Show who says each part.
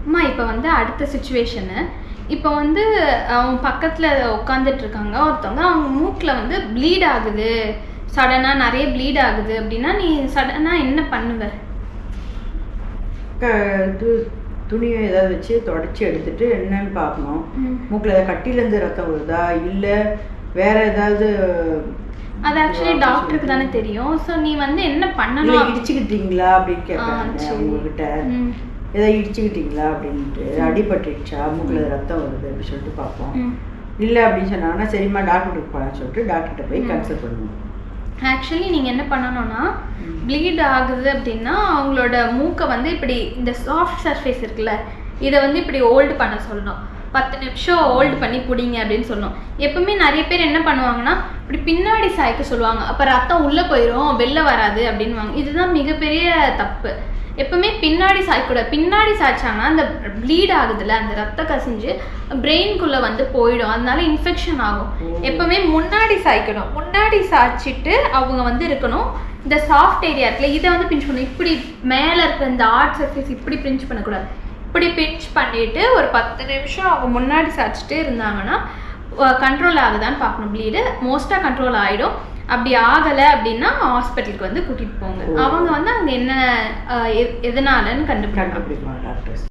Speaker 1: அம்மா இப்போ வந்து அடுத்த சுச்சுவேஷனு, இப்போ வந்து அவங்க பக்கத்தில் உட்காந்துட்டு இருக்காங்க ஒருத்தவங்க, அவங்க மூக்கில் வந்து ப்ளீட் ஆகுது, சடனாக நிறைய ப்ளீட் ஆகுது அப்படின்னா நீ சடனாக என்ன பண்ணுவ?
Speaker 2: துணியை ஏதாவது வச்சு தொடச்சி எடுத்துட்டு என்னன்னு பார்க்கணும். மூக்கில் ஏதாவது கட்டிலேருந்து ரத்தம் வருதா இல்லை வேற ஏதாவது.
Speaker 1: அது ஆக்சுவலி டாக்டருக்கு தானே தெரியும். ஸோ நீ வந்து என்ன பண்ணணும்?
Speaker 2: இடிச்சுக்கிட்டீங்களா அப்படின்னு கேட்பாங்க உங்ககிட்ட. ஏதாவது இடிச்சுக்கிட்டீங்களா அப்படின்ட்டு, அடிபட்டுச்சா, மூக்கில் ரத்தம் வருது அப்படின்னு சொல்லிட்டு பார்ப்போம். இல்லை அப்படின்னு சொன்னாங்கன்னா சரிம்மா டாக்டருக்கு போகலான்னு சொல்லிட்டு டாக்டர்கிட்ட போய் கன்சல்ட் பண்ணுவோம்.
Speaker 1: ஆக்சுவலி நீங்கள் என்ன பண்ணணும்னா, ப்ளீட் ஆகுது அப்படின்னா அவங்களோட மூக்கை வந்து இப்படி இந்த சாஃப்ட் சர்ஃபேஸ் இருக்குல்ல, இதை வந்து இப்படி ஹோல்டு பண்ண சொல்லணும். 10 நிமிஷம் ஹோல்டு பண்ணி பிடிங்க அப்படின்னு சொல்லணும். எப்பவுமே நிறைய பேர் என்ன பண்ணுவாங்கன்னா, இப்படி பின்னாடி சாய்க்க சொல்லுவாங்க. அப்போ ரத்தம் உள்ளே போயிடும், வெளில வராது அப்படின்வாங்க. இதுதான் மிகப்பெரிய தப்பு. எப்பவுமே பின்னாடி சாய்க்கூடாது. பின்னாடி சாய்ச்சாங்கன்னா அந்த ப்ளீட் ஆகுதுல்ல, அந்த ரத்தம் கசிஞ்சு பிரெயின்குள்ளே வந்து போயிடும், அதனால இன்ஃபெக்ஷன் ஆகும். எப்பவுமே முன்னாடி சாய்க்கணும். முன்னாடி சாய்ச்சிட்டு அவங்க வந்து இருக்கணும். இந்த சாஃப்ட் ஏரியா இருக்குல்ல, இதை வந்து பிஞ்ச் பண்ணணும். இப்படி மேலே இருக்கிற இந்த ஹார்ட் சர்ஃபேஸ் இப்படி பிஞ்ச் பண்ணக்கூடாது. இப்படி பிஞ்ச் பண்ணிட்டு ஒரு 10 நிமிஷம் அவங்க முன்னாடி சாய்ச்சிட்டு இருந்தாங்கன்னா கண்ட்ரோல் ஆகுதான்னு பார்க்கணும். ப்ளீடு மோஸ்ட்டாக கண்ட்ரோல் ஆகிடும். அப்படி ஆகலை அப்படின்னா ஹாஸ்பிட்டலுக்கு வந்து கூட்டிகிட்டு போங்க. அவங்க வந்து அங்கே என்ன எதனாலன்னு கண்டுபிடிப்பாங்க டாக்டர்ஸ்.